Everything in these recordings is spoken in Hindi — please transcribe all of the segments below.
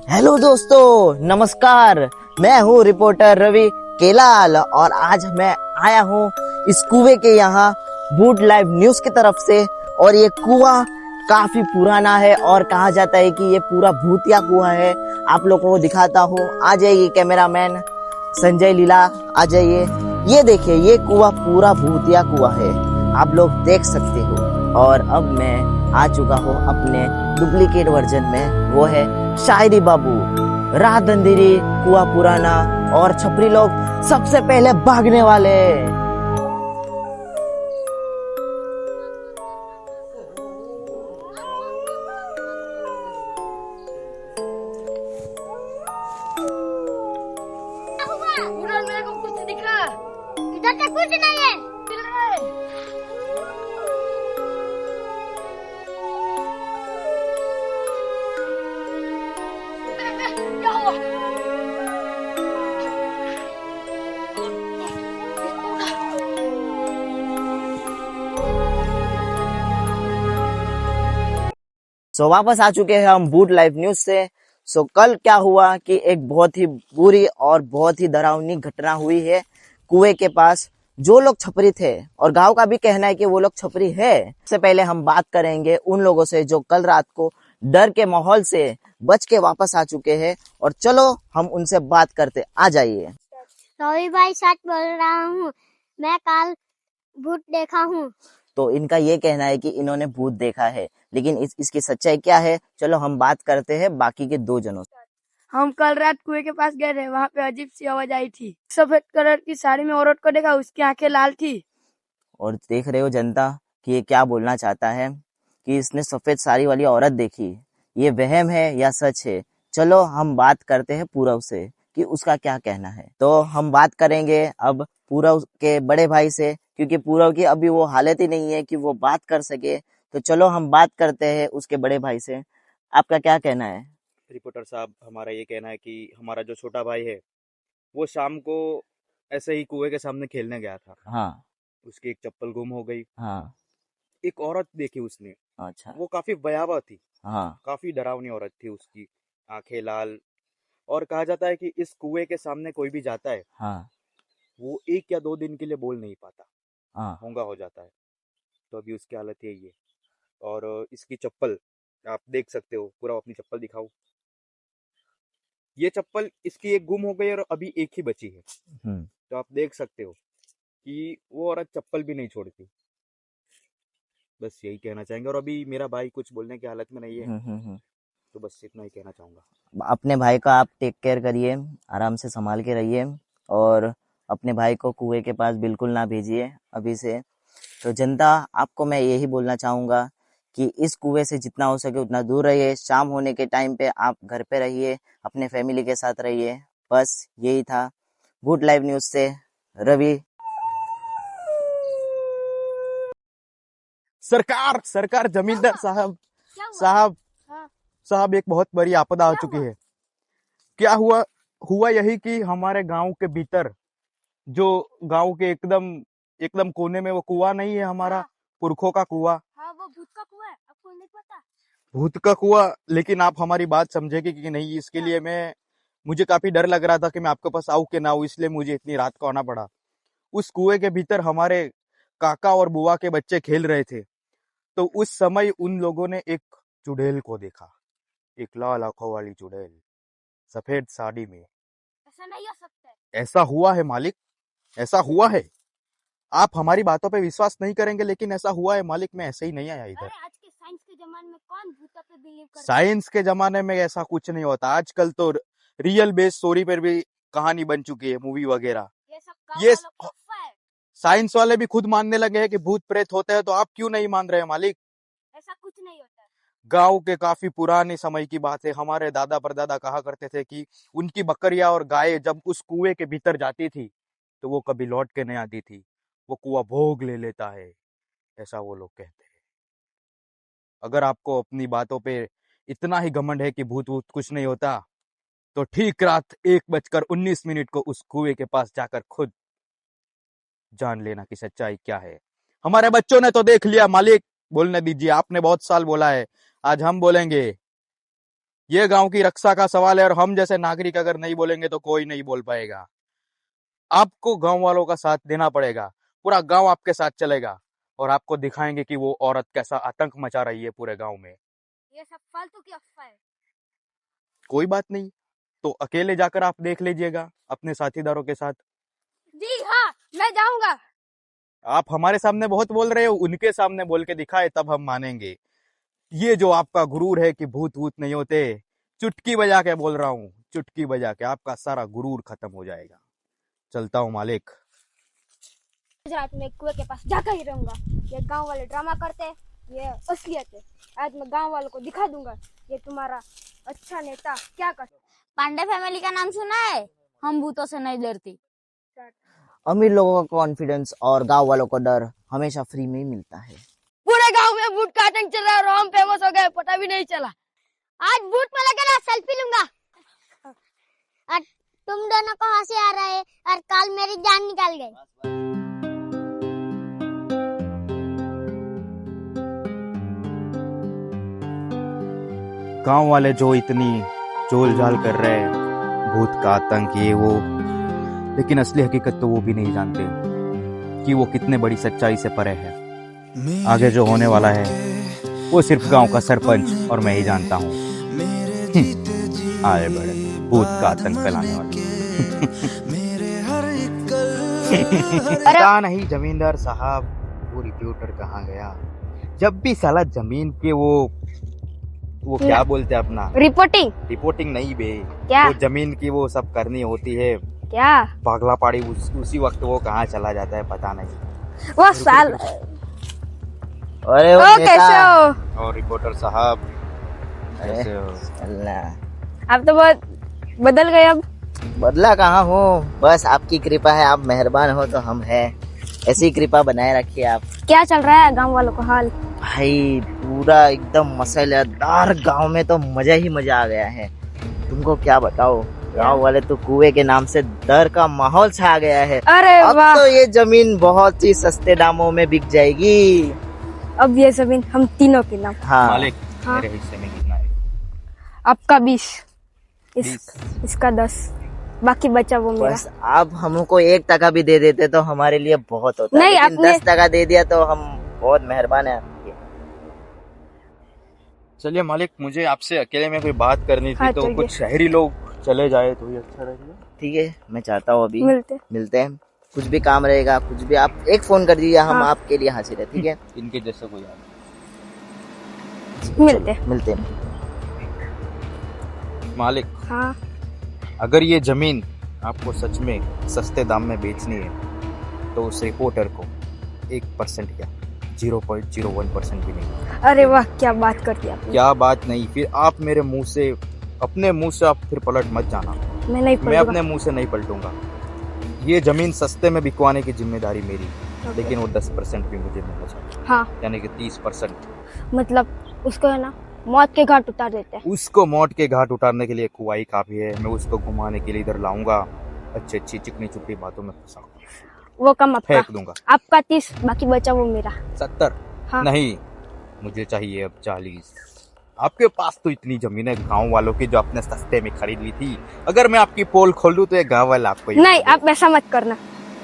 हेलो दोस्तों, नमस्कार। मैं हूँ रिपोर्टर रवि केलाल और आज मैं आया हूँ इस कुएं के यहाँ बूट लाइव न्यूज की तरफ से। और ये कुआं काफी पुराना है और कहा जाता है कि ये पूरा भूतिया कुआं है। आप लोगों को दिखाता हूँ, आ जाइए कैमरामैन संजय लीला, आ जाइए। ये देखिए, ये कुआं पूरा भूतिया कुआं है, आप लोग देख सकते हो। और अब मैं आ चुका हूँ अपने डुप्लीकेट वर्जन में, वो है शायरी बाबू। रात अंधेरी, कुआं पुराना और छपरी लोग सबसे पहले भागने वाले। उधर मेरे को कुछ दिखा। इधर तो कुछ नहीं है। चिल रहा है। क्या हुआ? वापस आ चुके हैं हम बूट लाइव न्यूज से। कल क्या हुआ कि एक बहुत ही बुरी और बहुत ही डरावनी घटना हुई है कुएं के पास। जो लोग छपरी थे और गांव का भी कहना है कि वो लोग छपरी है। सबसे पहले हम बात करेंगे उन लोगों से जो कल रात को डर के माहौल से बच के वापस आ चुके हैं, और चलो हम उनसे बात करते। आ जाइए। रवि भाई सच बोल रहा हूँ, मैं कल भूत देखा हूँ। तो इनका ये कहना है कि इन्होंने भूत देखा है, लेकिन इसकी सच्चाई क्या है, चलो हम बात करते हैं बाकी के दो जनों से। हम कल रात कुएं के पास गए थे, वहाँ पे अजीब सी आवाज आई थी। सफेद कलर की साड़ी में औरत को देखा, उसकी आंखें लाल थी। और देख रहे हो जनता कि ये क्या बोलना चाहता है कि इसने सफेद साड़ी वाली औरत देखी। ये वहम है या सच है, चलो हम बात करते हैं पूरव से कि उसका क्या कहना है। तो हम बात करेंगे अब पूरव के बड़े भाई से, क्योंकि पूरव की अभी वो हालत ही नहीं है कि वो बात कर सके। तो चलो हम बात करते हैं उसके बड़े भाई से। आपका क्या कहना है? रिपोर्टर साहब, हमारा ये कहना है कि हमारा जो छोटा भाई है वो शाम को ऐसे ही कुएं के सामने खेलने गया था। हाँ। उसकी एक चप्पल गुम हो गई। हाँ। एक औरत देखी उसने, अच्छा। वो काफी भयावह थी, हाँ। काफी डरावनी औरत थी। उसकी आंखें लाल, और कहा जाता है कि इस कुएं के सामने कोई भी जाता है हाँ। वो 1 या 2 दिन के लिए बोल नहीं पाता, हाँ। गूंगा हो जाता है। तो अभी उसकी हालत यही है। और इसकी चप्पल आप देख सकते हो, पूरा अपनी चप्पल दिखाओ। ये चप्पल इसकी एक गुम हो गई और अभी एक ही बची है। तो आप देख सकते हो कि वो औरत चप्पल भी नहीं छोड़ती। बस यही कहना चाहेंगे। और अभी मेरा भाई कुछ बोलने की हालत में नहीं है, तो बस इतना ही कहना चाहूंगा। अपने भाई का आप टेक केयर करिए, आराम से संभाल के रहिए, और अपने भाई को कुएं के पास बिल्कुल ना भेजिए अभी से। तो जनता, आपको मैं यही बोलना चाहूँगा कि इस कुएं से जितना हो सके उतना दूर रहिए। शाम होने के टाइम पे आप घर पे रहिए, अपने फैमिली के साथ रहिए। बस यही था गुड लाइव न्यूज़ से रवि। सरकार सरकार, जमींदार साहब क्या हुआ? साहब हाँ। साहब, एक बहुत बड़ी आपदा आ चुकी है। क्या हुआ? हुआ यही कि हमारे गांव के भीतर, जो गांव के एकदम एकदम कोने में वो कुआं नहीं है हमारा, हाँ। पुरखों का कुआं, हाँ, वो भूत का कुआं है, आपको नहीं पता? भूत का कुआं। लेकिन आप हमारी बात समझेगी कि नहीं, इसके लिए मुझे काफी डर लग रहा था कि मैं आपके पास आऊं कि ना आऊं, इसलिए मुझे इतनी रात को आना पड़ा। उस कुएं के भीतर हमारे काका और बुआ के बच्चे खेल रहे थे। तो उस समय उन लोगों ने एक चुड़ैल को देखा, एक लाल आंखों वाली चुड़ैल, सफेद साड़ी में। ऐसा नहीं हो सकता है। ऐसा हुआ है मालिक, ऐसा हुआ है। आप हमारी बातों पे विश्वास नहीं करेंगे, लेकिन ऐसा हुआ है मालिक। मैं ऐसे ही नहीं आया इधर। अरे आज के साइंस के जमाने में कौन भूतों पे बिलीव करता है? साइंस के जमाने में ऐसा कुछ नहीं होता। आजकल तो रियल बेस्ड स्टोरी पर भी कहानी बन चुकी है, मूवी वगैरह। ये सब गाँव ये वालों का अफवाह है। साइंस वाले भी खुद मानने लगे हैं कि भूत प्रेत होते हैं, तो आप क्यों नहीं मान रहे हैं मालिक? ऐसा कुछ नहीं होता है। गांव के काफी पुराने समय की बात है। हमारे दादा परदादा कहा करते थे कि उनकी बकरियां और गायें जब उस कुएं के भीतर जाती थी तो वो कभी लौट के नहीं आती थी, वो कुआं भोग ले लेता है, ऐसा वो लोग कहते हैं। अगर आपको अपनी बातों पे इतना ही घमंड है कि भूत वूत कुछ नहीं होता, तो ठीक रात 1:19 को उस कुएं के पास जाकर खुद जान लेना कि सच्चाई क्या है। हमारे बच्चों ने तो देख लिया मालिक, बोलने दीजिए। आपने बहुत साल बोला है, आज हम बोलेंगे। ये गांव की रक्षा का सवाल है और हम जैसे नागरिक अगर नहीं बोलेंगे तो कोई नहीं बोल पाएगा। आपको गांव वालों का साथ देना पड़ेगा, पूरा गांव आपके साथ चलेगा और आपको दिखाएंगे कि वो औरत कैसा आतंक मचा रही है पूरे गांव में। ये सब फालतू की अफवाह है। कोई बात नहीं, तो अकेले जाकर आप देख लीजिएगा अपने साथीदारों के साथ। जी हाँ, मैं जाऊंगा। आप हमारे सामने बहुत बोल रहे हो, उनके सामने बोल के दिखाए तब हम मानेंगे। ये जो आपका गुरूर है कि भूत भूत नहीं होते, चुटकी बजा के बोल रहा हूँ, चुटकी बजा के आपका सारा गुरूर खत्म हो जाएगा। चलता हूँ मालिक। आज रात में कुएं के पास जाकर ही रहूंगा। ये गांव वाले ड्रामा करते हैं, ये असलियत है। आज मैं गांव वालों को दिखा दूंगा ये तुम्हारा अच्छा नेता क्या कर। पांडे फैमिली का नाम सुना है? हम भूतों से नहीं डरती। अमीर लोगों का कॉन्फिडेंस और गांव वालों को डर हमेशा फ्री में ही मिलता है। पूरे गांव में भूत का आतंक चल रहा है और हम फेमस हो गए, पता भी नहीं चला। आज बूट में लगा सेल्फी लूंगा और तुम दोनों को हंसी आ रहा है और कल मेरी जान निकल गई। गांव वाले जो इतनी जोल जाल कर रहे हैं, भूत का आतंक ये वो, लेकिन असली हकीकत तो वो भी नहीं जानते कि वो कितने बड़ी सच्चाई से परे है। आगे जो होने वाला है वो सिर्फ गांव का सरपंच और मैं ही जानता हूँ। आए बड़े भूत का आतंक फैलाने वाले। पता नहीं जमींदार साहब वो रिपोर्टर कहाँ गया। जब भी साला जमीन के वो क्या बोलते हैं अपना, रिपोर्टिंग नहीं बे, क्या? वो जमीन की वो सब करनी होती है क्या पागला पाड़ी, उसी वक्त वो कहाँ चला जाता है पता नहीं। वो साल अरे वो कैसे नेता, हो? और रिपोर्टर साहब अरे, कैसे हो? अल्लाह, आप तो बहुत बदल गए अब। बदला कहाँ हो, बस आपकी कृपा है, आप मेहरबान हो तो हम हैं। ऐसी कृपा बनाए रखिए आप। क्या चल रहा है गांव वालों का हाल? भाई पूरा एकदम मसालेदार गांव में तो मजा ही मजा आ गया है। तुमको क्या बताओ, गांव वाले तो कुएं के नाम से डर का माहौल छा गया है। अरे अब वाह, तो ये जमीन बहुत ही सस्ते दामों में बिक जाएगी। अब ये जमीन हम तीनों के नाम। हाँ मालिक हाँ। मेरे हिस्से में कितना है? आपका 20, इसका 10, बाकी बचा वो मेरा। बस आप हमको 1 टका भी दे देते तो हमारे लिए बहुत होता। नहीं, लेकिन आपने- 10 टका दे दिया तो हम बहुत मेहरबान है आपके। चलिए मालिक, मुझे आपसे अकेले में कोई बात करनी थी, हाँ, तो चलिए। कुछ शहरी लोग चले जाए तो ये अच्छा रहेगा। ठीक है, मैं चाहता हूँ अभी मिलते हैं। कुछ भी काम रहेगा, कुछ भी आप एक फोन कर दीजिए, हम हाँ। आपके लिए हाजिर है। ठीक है, इनके जैसा कोई आदमी। मिलते। मिलते हैं। मालिक, हाँ, अगर ये जमीन आपको सच में सस्ते दाम में बेचनी है तो उस रिपोर्टर को 1% क्या 0.01% भी नहीं। अरे वाह, क्या बात कर दी आपने। क्या बात नहीं, फिर आप मेरे मुंह से, अपने मुंह से आप फिर पलट मत जाना। मैं नहीं मैं पढ़ूंगा। अपने मुंह से नहीं पलटूंगा। ये जमीन सस्ते में बिकवाने की जिम्मेदारी मेरी, लेकिन वो 10% भी मुझे मिलना चाहिए, हाँ, यानी कि 30%। मतलब उसको है ना मौत के घाट उतार देते हैं। उसको मौत के घाट उतारने के लिए कुआई काफी है। मैं उसको घुमाने के लिए इधर लाऊंगा, अच्छी अच्छी चिकनी चुपड़ी बातों में फंसाऊंगा, वो कम आपका, फेंक दूंगा। आपका 30, बाकी बचा वो मेरा। 70 हाँ। नहीं, मुझे चाहिए अब 40। आपके पास तो इतनी जमीन है गांव वालों की जो आपने सस्ते में खरीद ली थी। अगर मैं आपकी पोल खोल दूं तो ये गांव वाला आपको ही नहीं, खरीदेगा। आप ऐसा मत करना।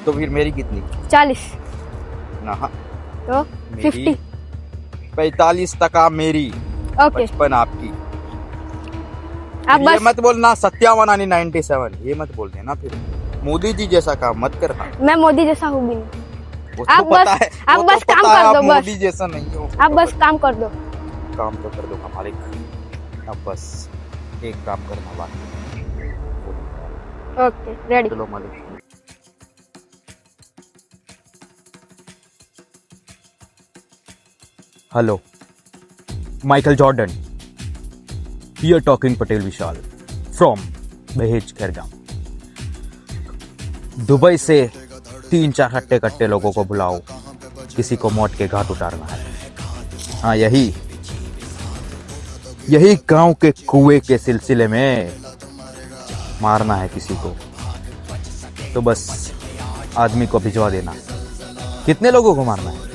तो फिर मेरी कितनी? 40 ना, तो मेरी 50। 45% मेरी, ओके, 55 आपकी। आप ये बस मत बोलना 57 यानी 97, ये मत बोल देना फिर। मोदी जी जैसा काम मत करना। मैं मोदी जैसा हूँ भी नहीं। वो आप तो पता बस- है, आप वो बस तो काम पता है, कर दो, आप बस। मोदी जैसा नहीं हो। आप बस काम कर दो। काम तो कर दूंगा मालिक, अब बस एक काम करना बाकी। Okay, ready. चलो मालिक। Hello, Michael Jordan here talking Patel Vishal from दहेज खैरगांव। दुबई से 3-4 हट्टे कट्टे लोगों को बुलाओ, किसी को मौत के घाट उतारना है। हाँ, यही गांव के कुएं के सिलसिले में मारना है किसी को, तो बस आदमी को भिजवा देना। कितने लोगों को मारना है?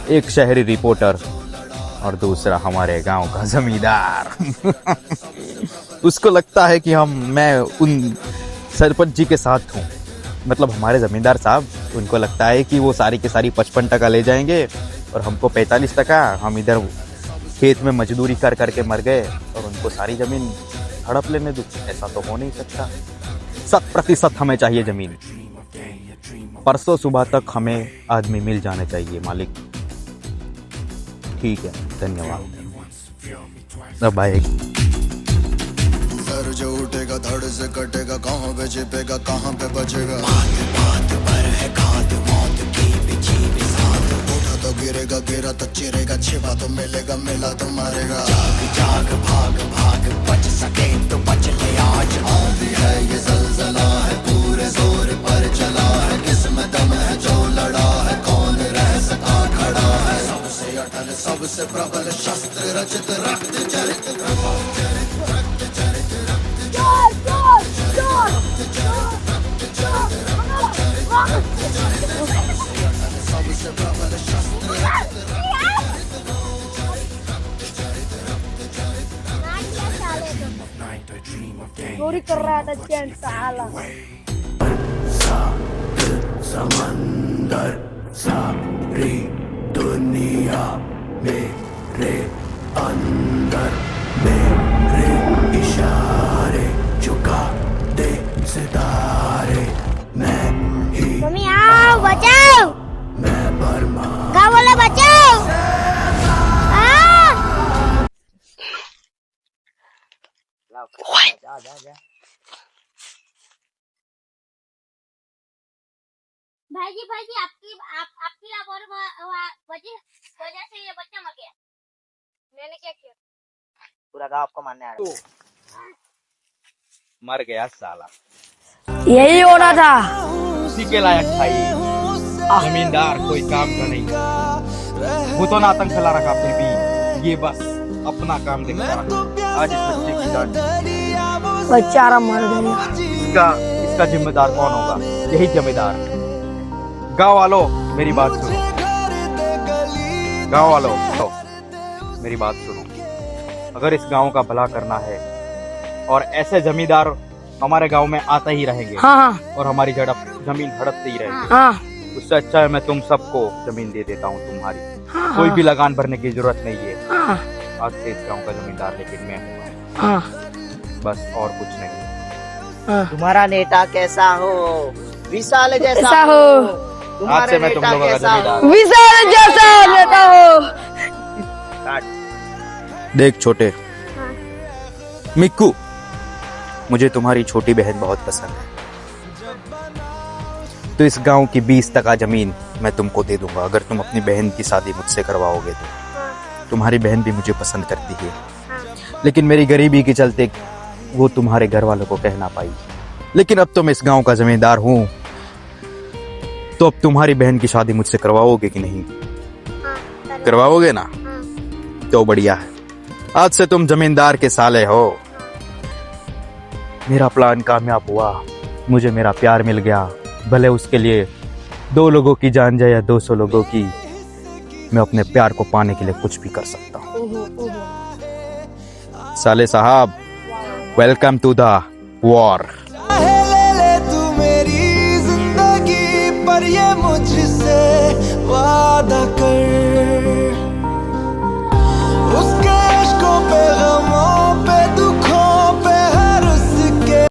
एक शहरी रिपोर्टर और दूसरा हमारे गांव का जमींदार। उसको लगता है कि मैं उन सरपंच जी के साथ हूँ, मतलब हमारे जमींदार साहब, उनको लगता है कि वो सारी की सारी 55% ले जाएंगे और हमको 45%। हम इधर खेत में मजदूरी कर करके मर गए और उनको सारी जमीन हड़प लेने दो। ऐसा तो हो नहीं सकता। 100% हमें चाहिए जमीन। परसों सुबह तक हमें आदमी मिल जाने चाहिए मालिक। ठीक है, धन्यवाद। बाय। सर जो उठेगा धड़ से कटेगा, कहाँ पे छिपेगा कहाँ पे बचेगा। बात बात पर है खाद मौत की बिछी भी साथ। उठा तो गिरेगा, गिरा तो चिरेगा, छिपा तो मिलेगा, मिला तो मारेगा। जाग जाग भाग भाग, बच सके तो बच ले आज। आंधी है ये जलजला है, पूरे जोर पर चला है। किस्मत दम है जो लड़ा है, कौन रह सका खड़ा है। सबसे अटल सबसे प्रबल शस्त्र रचित, रक्त चरित चोरी कर रहा था चैन साला। समंदर सारी दुनिया मेरे अंदर, मेरे इशारे झुका दे सितारे। मैं ही मम्मी आओ बचाओ, मैं बर्मा। गाँव वाला बचाओ। भाईजी भाईजी आपकी वजह से ये बच्चा मर गया। मैंने क्या किया? पूरा गाँव आपको मारने आ रहा है। मर गया साला। यही होना था। उसी के लायक था ये जमींदार, कोई काम का नहीं। वो तो ना आतंक फैला रखा, फिर भी ये बस अपना काम देखता रहा। आज इस बच्चे की जान, बेचारा मर गया। इसका जिम्मेदार कौन होगा? यही जमींदार। गांव वालों मेरी बात सुनो, गांव वालों तो मेरी बात सुनो। अगर इस गांव का भला करना है और ऐसे जमींदार हमारे गांव में आते ही रहेंगे, हाँ और हमारी जमीन हड़पते ही रहेगी, हाँ उससे अच्छा है मैं तुम सबको जमीन दे देता हूँ तुम्हारी। हाँ, कोई भी लगान भरने की जरूरत नहीं है। हाँ, आज से इस गांव का जमींदार लेकिन मैं हूँ, हाँ, बस और कुछ नहीं। हाँ। तुम्हारा नेता कैसा हो? विशाल जैसा कैसा हो? हो? आज से मैं तुम लोगों का जमींदार। विशाल जैसा नेता हो। देख छोटे मिक्कू, मुझे तुम्हारी छोटी बहन बहुत पसंद है, तो इस गांव की 20% जमीन मैं तुमको दे दूंगा अगर तुम अपनी बहन की शादी मुझसे करवाओगे तो। तुम्हारी बहन भी मुझे पसंद करती है, लेकिन मेरी गरीबी के चलते वो तुम्हारे घर वालों को कह ना पाई। लेकिन अब तो मैं इस गांव का जमींदार हूँ, तो अब तुम्हारी बहन की शादी मुझसे करवाओगे कि नहीं? करवाओगे ना? तो बढ़िया है, आज से तुम जमींदार के साले हो। मेरा प्लान कामयाब हुआ, मुझे मेरा प्यार मिल गया, भले उसके लिए 2 लोगों की जान जाए या 200 लोगों की, मैं अपने प्यार को पाने के लिए कुछ भी कर सकता हूँ। साले साहब, वेलकम टू द वॉर। ले ले तू मेरी जिंदगी पर ये मुझसे वादा कर।